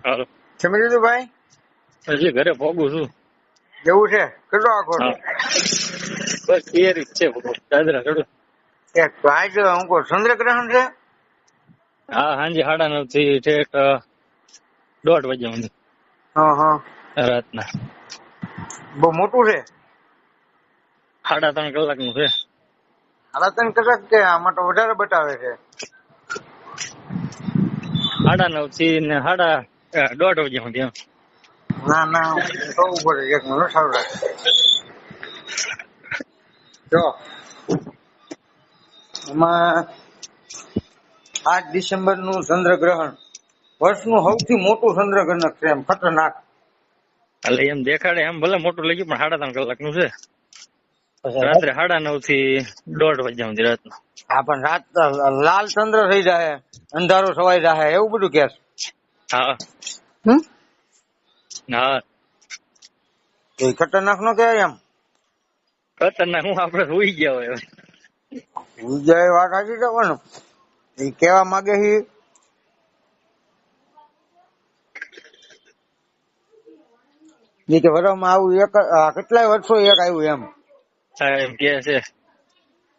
હાલો. જમી લીધું ભાઈ? હજી ઘરે પહોંચું છું. એવું છે? કેટલો આખો હા. બસ તૈયારી જ છે દાદરા ચડું. એક આજ હું કહું ચંદ્રગ્રહણ છે. હા, સાંજે 9:30 થી ઠેઠ 1:30 વાગ્યા સુધી હા હા, રાતના. બહુ મોટું છે. 3.5 કલાકનું છે. 3.5 કલાક કે આમાં તો વધારે બતાવે છે. 9:30 થી ને 1:30 વાગ્યા સુધી એમ. ના ના, જોવું પડે એક મિનિટ. સારું રાખ. જો એમાં 8 ડિસેમ્બર નું ચંદ્રગ્રહણ વર્ષનું સૌથી મોટું ચંદ્રગ્રહણ છે. એમ ખતરનાક. એટલે એમ દેખાડે એમ ભલે મોટું લાગ્યું પણ 3.5 કલાકનું છે. રાત્રે 9:30 થી 1:30 વાગ્યા સુધી રાતના. હા, પણ રાત લાલ ચંદ્ર થઈ જાય, અંધારો છવાઈ જાય, એવું બધું કે. હા હા, ખતરનાક નો કહેવાય એમ. ખતરનાક હું આપડે સુઈ ગયા હોય. વિજય વાત સાચી છે પણ એ કેવા માંગે છે કે વરમાં આવું એક કેટલાય વર્ષો એક આવ્યું એમ. હા, એમ કે છે.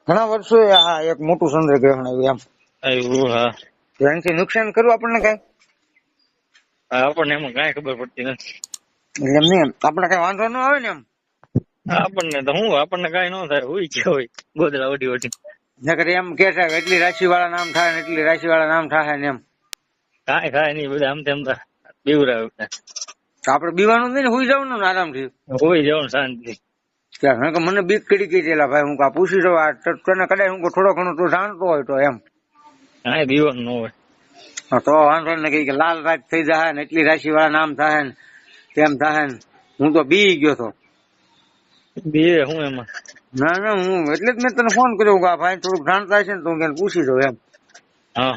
ઘણા વર્ષો આ એક મોટું ચંદ્રગ્રહણ આવ્યું એમ. આવ્યું. હા, એનાથી નુકસાન કરવું આપણને કઈ? આપણને એમાં કઈ ખબર પડતી નથી. એમ નહીં, આપણે કઈ વાંધો ન આવે ને એમ. આપણને તો હું આપણને કઈ ન થાય, હુઈ ગયા હોય ગોદડા ઓઢી ઓઢી. નકર એમ કે છે એટલી રાશિ વાળા નામ થાય ને એટલી રાશિ વાળા નામ થાય ને એમ. કાંઈ ખાય નહીં, બધા આમ તેમ બીવરાવે. તો આપડે બીવાનું નહીં ને, હુઈ જવાનું ને આરામથી. હોઈ જવાનું શાંતિ. મને બીક કરી ગઈ છે ભાઈ. હું પૂછી દઉં તને કદાચ હું થોડો ઘણો તું જાણતો હોય તો એમ. હા, બીવાનું ન હોય તો વાંધો ને કે લાલ રાત થઈ જાય ને એટલી રાશિ વાળા નામ થાય ને તેમ થાય ને. હું તો બી ગયો તો. બીવે હું એમાં. ના ના, હું એટલે જ મેં તને ફોન કર્યો કે ભાઈ થોડુંક જાણતા છે ને તો હું પૂછી દઉં એમ. હા,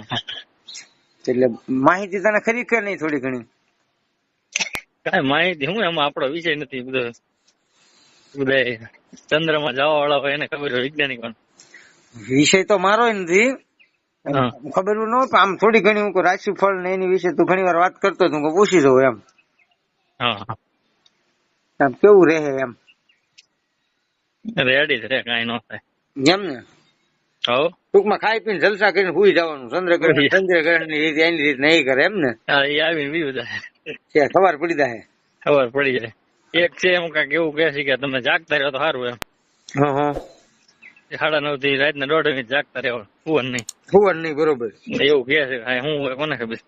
એટલે માહિતી તને ખરી કે નહીં થોડી ઘણી? કઈ માહિતી હું એમાં આપણો વિષય નથી. બધા ચંદ્રમાં જવા વાળા હોય એને ખબર હોય, વૈજ્ઞાનિક. વિષય તો મારો નથી. હા ખબર ન હોય આમ થોડી ઘણી હું રાશિફળ ને એની વિશે તું ઘણી વાર વાત કરતો હું પૂછી દઉં એમ. હા, એમ કેવું રહે એમ. રેડી જ રે, કઈ ન થાય એમ ને. હો. ટૂંકમાં ખાઈ પીને જલસા કરીને સુઈ જવાનું. ચંદ્રગ્રહણ ની રીતે એની રીતે નહીં કરે એમ ને. હા, એ આવીને બીજું જાય, ખબર પડી જાય. ખબર પડી જાય. એક છે એમ કઈક એવું કે છે કે તમે જાગતા રહ્યો તો સારું એમ. 9:30 થી રાતના 1:30 વાગે જાગતા રહ્યો, સુવન નહીં. સુવન નહીં, બરોબર. એવું કે છે. હું કોને ખબર.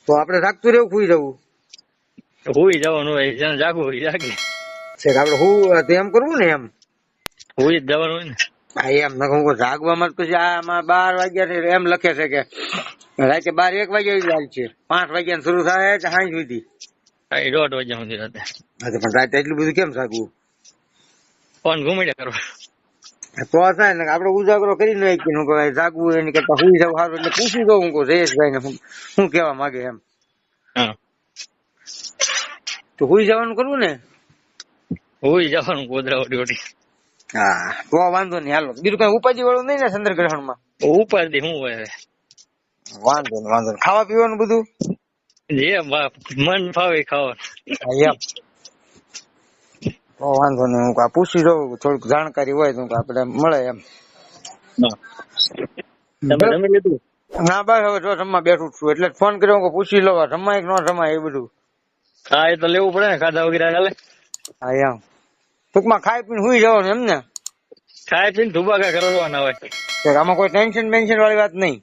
તો આપડે જાગતું રહેવું, સુઈ જવું. હુઈ જવાનું હોય, જેને જાગવું હોય જાગે. આપડે હું એમ કરવું ને એમ. હુઈ જ જવાનું હોય ને. હા એમ જાગવામાં પછી આમાં 12 વાગ્યા એમ લખે છે કે રાતે 12-1 વાગ્યા છે. 5 વાગ્યા શરૂ થાય છે સાંજ સુધી. 1:30 વાગ્યા સુધી રાતે. પણ રાતે એટલું બધું કેમ જાગવું? ફોન ઘુમાડ્યા કરવા. તો થાય ને આપડે ઉજાગરો કરી નાખીએ જાગવું એની કરતા સુઈ જવું સારું. એટલે પૂછી દઉં હું જયેશભાઈ ને શું કેવા માંગે એમ. હા, તો સુઈ જવાનું કરવું ને. હુઈ જવાનું ગોદરા ઓઢી ઓઢી. હા, તો વાંધો નહીં. હાલો, બીજું કઈ ઉપાધિ વાળું નહીં ને ચંદ્રગ્રહણ માં? ઉપાધિ શું હોય? વાંધો નહીં. ખાવા પીવાનું બધું જે મન ફાવે ખાવાનું. એમ. તો વાંધો નહીં. હું પૂછી દઉં, થોડીક જાણકારી હોય તો આપડે મળે એમ. તમે જમી લીધું? ના બસ હવે જો જમવા બેઠું છું એટલે ફોન કર્યો પૂછી લો જમાય કે ન જમાય એ બધું. હા, એ તો લેવું પડે ને, ખાધા વગેરે ચાલે. હા એમ. ટૂંકમાં ખાઈ પીને સુઈ જવાનું એમ ને. ખાઈ પીને ધુબાકા કરવાના હોય. આમાં કોઈ ટેન્શન વાળી વાત નહીં.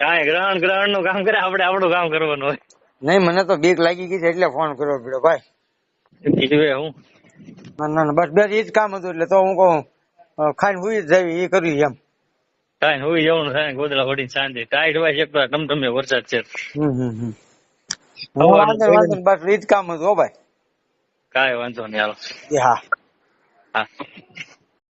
કાંઈ ગ્રહણ નું કામ કરે, આપણે આપણું કામ કરવાનું હોય. નહીં, મને તો બીક લાગી ગઈ છે એટલે ફોન કર્યો પડ્યો ભાઈ. હું ના બસ બે જ કામ હતું એટલે તો હું કહું ખાઈને સુઈ જ જાવી એ કર્યું એમ. કાંઈ હુઈ જવાનું થાય, ગોદડા વળીને શાંતિ. ટાઈટ હોય છે ટમટમે વરસાદ છે. વાંધો બસ એ જ કામ હતું હો ભાઈ. કાંઈ વાંધો નહીં, હાલો. હા. હા.